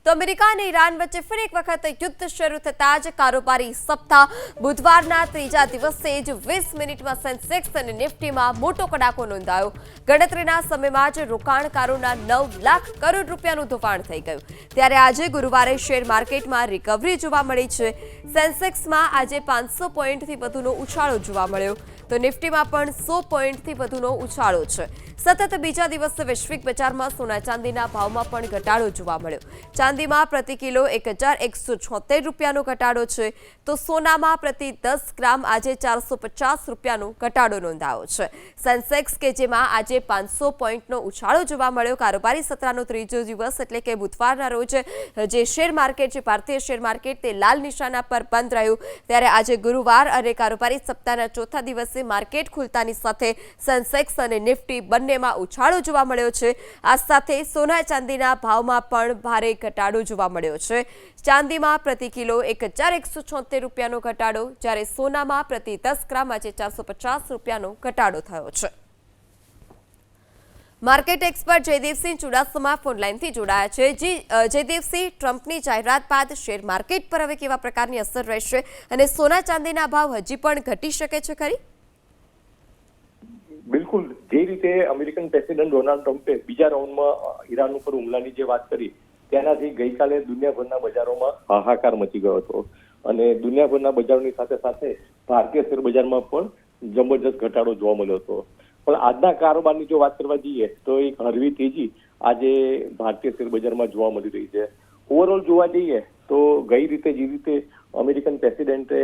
તો અમેરિકા અને ઈરાન વચ્ચે ફરી એક વખત યુદ્ધ શરૂ થતાં જ કારોબારી સપ્તાહ બુધવારના ત્રીજા દિવસે જ 20 મિનિટમાં સેન્સેક્સ અને નિફ્ટીમાં મોટો કડાકો નોંધાયો। ગણતરીના સમયમાં જ રોકાણકારોના 9 લાખ કરોડ રૂપિયાનું ધોવાણ થઈ ગયું। ત્યારે આજે ગુરુવારે શેર માર્કેટમાં રિકવરી જોવા મળી છે। સેન્સેક્સમાં આજે 500 પોઈન્ટથી વધુનો ઉછાળો જોવા મળ્યો તો નિફ્ટીમાં પણ 100 પોઈન્ટથી વધુનો ઉછાળો છે। સતત બીજા દિવસે વૈશ્વિક બજારમાં સોના ચાંદીના ભાવમાં પણ ઘટાડો જોવા મળ્યો। ચાંદીમાં પ્રતિ કિલો 1176 રૂપિયાનો ઘટાડો છે તો સોનામાં પ્રતિ 10 ગ્રામ આજે 450 રૂપિયાનો ઘટાડો નોંધાયો છે। સેન્સેક્સ કે જેમાં આજે 500 પોઈન્ટનો ઉછાળો જોવા મળ્યો। કારોબારી સત્રનો ત્રીજો દિવસ એટલે કે બુધવારના રોજ જે શેર માર્કેટ છે ભારતીય શેર માર્કેટ તે લાલ નિશાના પર બંધ રહ્યું। ત્યારે આજે ગુરુવાર અને કારોબારી સપ્તાહના ચોથા દિવસે માર્કેટ ખુલતાની સાથે સેન્સેક્સ અને નિફ્ટી બંનેમાં ઉછાળો જોવા મળ્યો છે। આ સાથે સોના ચાંદીના ભાવમાં પણ ભારે ઘટાડો જોવા મળ્યો છે। ચાંદીમાં પ્રતિ કિલો 1176 રૂપિયાનો ઘટાડો જ્યારે સોનામાં પ્રતિ 10 ગ્રામ આજે 450 રૂપિયાનો ઘટાડો થયો છે। માર્કેટ એક્સપર્ટ જયદેવસિંહ ચુડાસમા ફોનલાઈનથી જોડાયા છે। જી જયદેવસિંહ, ટ્રમ્પની જાહેરાત બાદ શેર માર્કેટ પર હવે કેવા પ્રકારની અસર રહેશે અને સોના ચાંદીના ભાવ હજી પણ ઘટી શકે છે ખરી? બિલકુલ, જે રીતે અમેરિકન પ્રેસિડેન્ટ ડોનાલ્ડ ટ્રમ્પે બીજા રાઉન્ડમાં ઈરાન ઉપર હુમલાની જે વાત કરી તેનાથી ગઈકાલે દુનિયાભરના બજારોમાં હાહાકાર મચી ગયો હતો અને દુનિયાભરના બજારોની સાથે સાથે ભારતીય શેર બજારમાં પણ જબરજસ્ત ઘટાડો જોવા મળ્યો હતો। પણ આજના કારોબારની જો વાત કરવા જઈએ તો એક હળવી તેજી આજે ભારતીય શેર બજારમાં જોવા મળી રહી છે। ઓવરઓલ જોવા જઈએ તો ગઈ રીતે જે રીતે અમેરિકન પ્રેસિડેન્ટે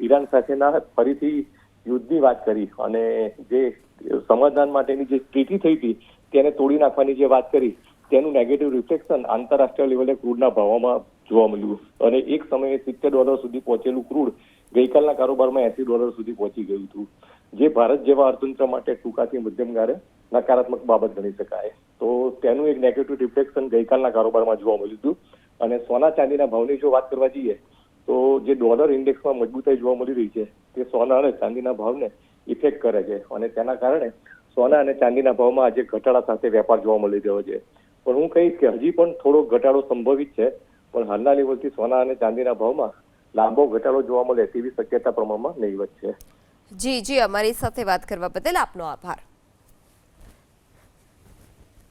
ઈરાન સાથેના ફરીથી યુદ્ધની વાત કરી અને જે સમાધાન માટેની જે ટ્રીટી થઈ હતી તેને તોડી નાખવાની જે વાત કરી તેનું નેગેટિવ રિફ્લેક્શન આંતરરાષ્ટ્રીય લેવલે ક્રૂડના ભાવમાં જોવા મળ્યું અને એક સમયે $70 સુધી પહોંચેલું ક્રૂડ ગઈકાલના કારોબારમાં $80 સુધી પહોંચી ગયું હતું, જે ભારત જેવા અર્થતંત્ર માટે ટૂંકાથી મધ્યમ ગાળે નકારાત્મક બાબત ગણી શકાય। તો તેનું એક નેગેટિવ રિફ્લેક્શન ગઈકાલના કારોબારમાં જોવા મળ્યું હતું અને સોના ચાંદીના ભાવની જો વાત કરવા જઈએ તો જે ડોલર ઇન્ડેક્સમાં મજબૂતાઈ જોવા મળી રહી છે તે સોના અને ચાંદીના ભાવને ઇફેક્ટ કરે છે અને તેના કારણે સોના અને ચાંદીના ભાવમાં આજે ઘટાડા સાથે વેપાર જોવા મળી રહ્યો છે। પણ હું કહીશ કે હજી પણ થોડો ઘટાડો સંભવિત છે, પણ હાલના લેવલથી સોના અને ચાંદીના ભાવમાં લાંબો ઘટાડો જોવા મળે તેવી શક્યતા પ્રમાણમાં નહીવત છે। જી, અમારી સાથે વાત કરવા બદલ આપનો આભાર।